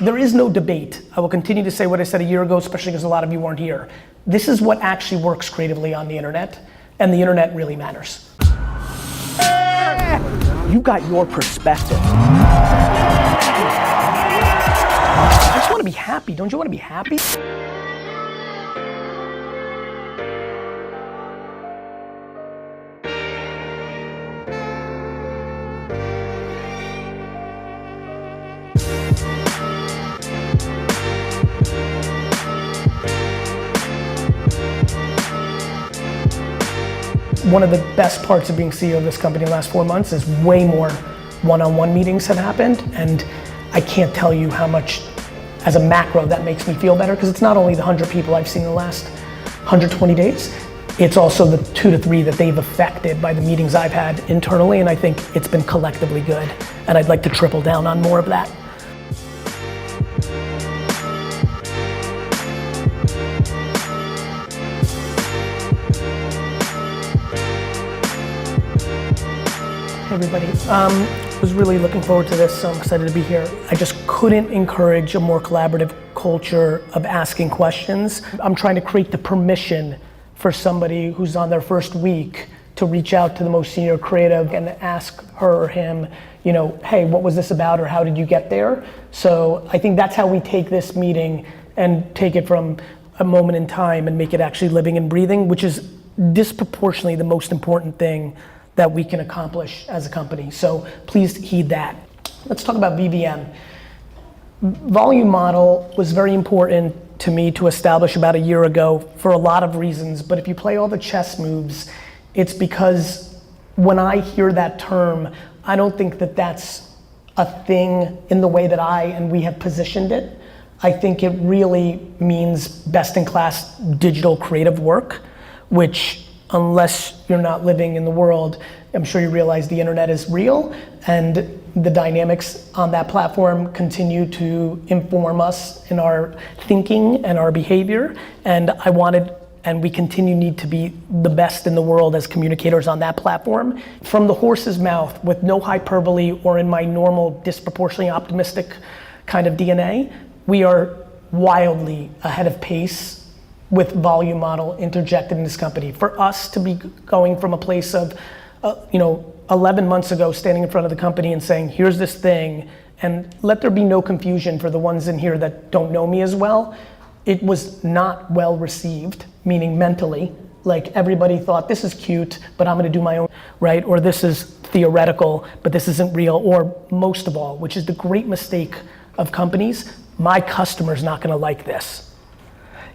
There is no debate. I will continue to say what I said a year ago, especially because a lot of you weren't here. This is what actually works creatively on the internet, and the internet really matters. You got your perspective. I just want to be happy. Don't you want to be happy? One of the best parts of being CEO of this company in the last 4 months is way more one-on-one meetings have happened, and I can't tell you how much, as a macro, that makes me feel better, because it's not only the 100 people I've seen in the last 120 days, it's also the 2 to 3 that they've affected by the meetings I've had internally, and I think it's been collectively good, and I'd like to triple down on more of that. Everybody. Was really looking forward to this, so I'm excited to be here. I just couldn't encourage a more collaborative culture of asking questions. I'm trying to create the permission for somebody who's on their first week to reach out to the most senior creative and ask her or him, you know, hey, what was this about, or how did you get there? So I think that's how we take this meeting and take it from a moment in time and make it actually living and breathing, which is disproportionately the most important thing that we can accomplish as a company. So please heed that. Let's talk about VVM. Volume model was very important to me to establish about a year ago for a lot of reasons, but if you play all the chess moves, it's because when I hear that term, I don't think that that's a thing in the way that I and we have positioned it. I think it really means best in class digital creative work, which, unless you're not living in the world, I'm sure you realize the internet is real, and the dynamics on that platform continue to inform us in our thinking and our behavior, and we continue need to be the best in the world as communicators on that platform. From the horse's mouth, with no hyperbole or in my normal disproportionately optimistic kind of DNA, we are wildly ahead of pace with volume model interjected in this company. For us to be going from a place of, 11 months ago standing in front of the company and saying, here's this thing, and let there be no confusion for the ones in here that don't know me as well, it was not well received, meaning mentally. Like, everybody thought, this is cute, but I'm gonna do my own, right? Or this is theoretical, but this isn't real. Or most of all, which is the great mistake of companies, my customer's not gonna like this.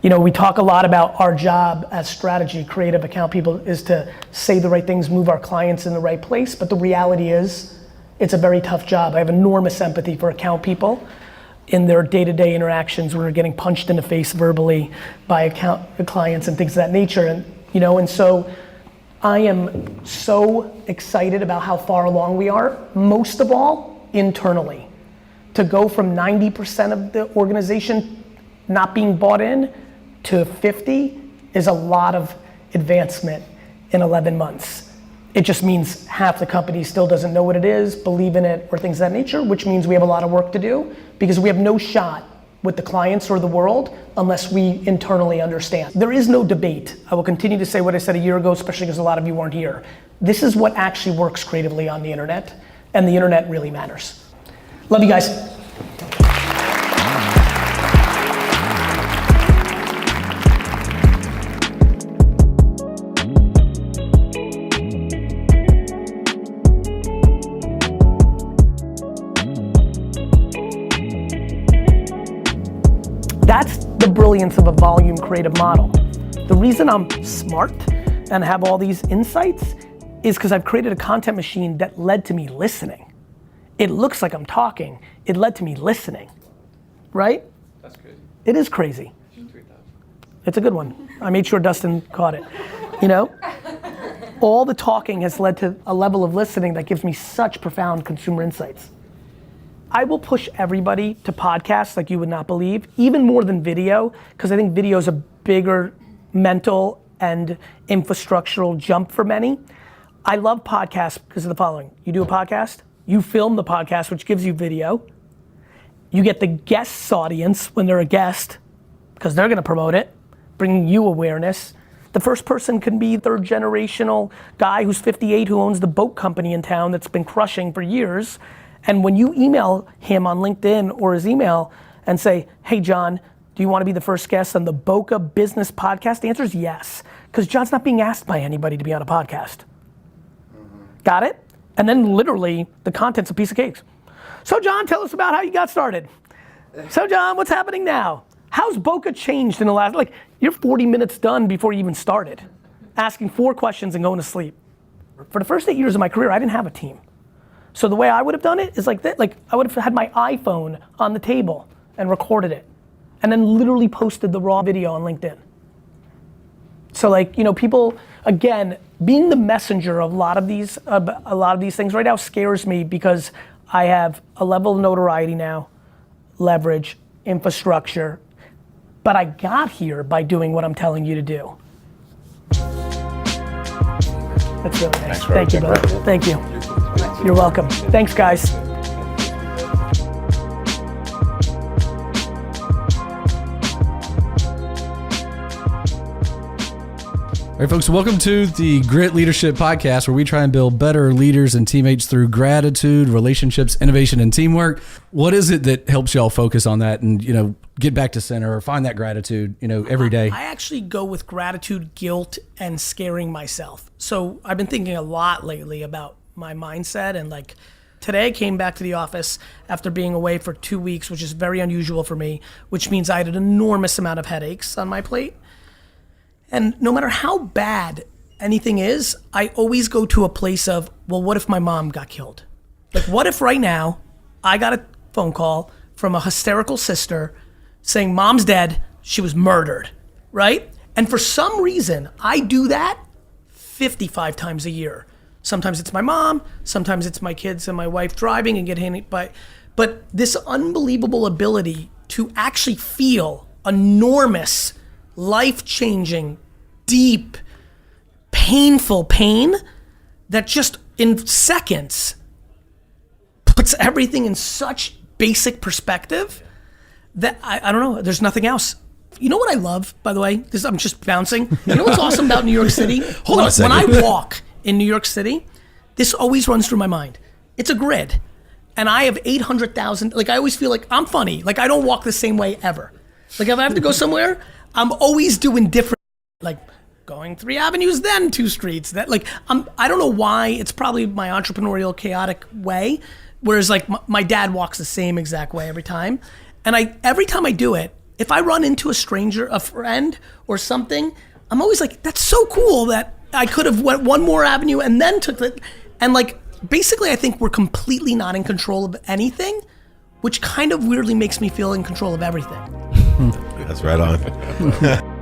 You know, we talk a lot about our job as strategy, creative account people, is to say the right things, move our clients in the right place, but the reality is, it's a very tough job. I have enormous empathy for account people in their day-to-day interactions when they're getting punched in the face verbally by clients and things of that nature. And so I am so excited about how far along we are, most of all, internally. To go from 90% of the organization not being bought in to 50 is a lot of advancement in 11 months. It just means half the company still doesn't know what it is, believe in it, or things of that nature, which means we have a lot of work to do, because we have no shot with the clients or the world unless we internally understand. There is no debate. I will continue to say what I said a year ago, especially because a lot of you weren't here. This is what actually works creatively on the internet, and the internet really matters. Love you guys. That's the brilliance of a volume creative model. The reason I'm smart and have all these insights is because I've created a content machine that led to me listening. It looks like I'm talking. It led to me listening, right? That's crazy. It is crazy. It's a good one. I made sure Dustin caught it. You know? All the talking has led to a level of listening that gives me such profound consumer insights. I will push everybody to podcasts like you would not believe, even more than video, because I think video is a bigger mental and infrastructural jump for many. I love podcasts because of the following. You do a podcast, you film the podcast, which gives you video, You get the guest's audience when they're a guest, because they're gonna promote it, bringing you awareness. The first person can be third generational guy who's 58 who owns the boat company in town that's been crushing for years. And when you email him on LinkedIn or his email and say, hey John, do you wanna be the first guest on the Boca Business Podcast? The answer is yes, because John's not being asked by anybody to be on a podcast. Got it? And then literally the content's a piece of cake. So John, tell us about how you got started. So John, what's happening now? How's Boca changed in the last, like, you're 40 minutes done before you even started, asking 4 questions and going to sleep. For the first 8 years of my career, I didn't have a team. So the way I would have done it is like that, like I would have had my iPhone on the table and recorded it, and then literally posted the raw video on LinkedIn. So like, you know, people, again, being the messenger of a lot of these things right now scares me, because I have a level of notoriety now, leverage, infrastructure, but I got here by doing what I'm telling you to do. That's really nice. Thank you, brother. Thank you. You're welcome. Thanks, guys. All right, folks, welcome to the Grit Leadership Podcast, where we try and build better leaders and teammates through gratitude, relationships, innovation, and teamwork. What is it that helps y'all focus on that and, you know, get back to center or find that gratitude, you know, every day? I actually go with gratitude, guilt, and scaring myself. So I've been thinking a lot lately about my mindset, and like today I came back to the office after being away for 2 weeks, which is very unusual for me, which means I had an enormous amount of headaches on my plate. And no matter how bad anything is, I always go to a place of, well, what if my mom got killed? Like, what if right now I got a phone call from a hysterical sister saying, mom's dead, she was murdered, right? And for some reason, I do that 55 times a year. Sometimes it's my mom, sometimes it's my kids and my wife driving and get hit by, but this unbelievable ability to actually feel enormous, life-changing, deep, painful pain that just in seconds puts everything in such basic perspective that I don't know, there's nothing else. You know what I love, by the way? I'm just bouncing. You know what's awesome about New York City? Hold on a second. When I walk in New York City, this always runs through my mind. It's a grid. And I have 800,000, like I always feel like I'm funny. Like I don't walk the same way ever. Like if I have to go somewhere, I'm always doing different, like going 3 avenues, then 2 streets. That like I don't know why. It's probably my entrepreneurial, chaotic way. Whereas like my dad walks the same exact way every time. And every time I do it, if I run into a stranger, a friend or something, I'm always like, that's so cool that I could have went 1 more avenue and then took it. And like, basically I think we're completely not in control of anything, which kind of weirdly makes me feel in control of everything. That's right on.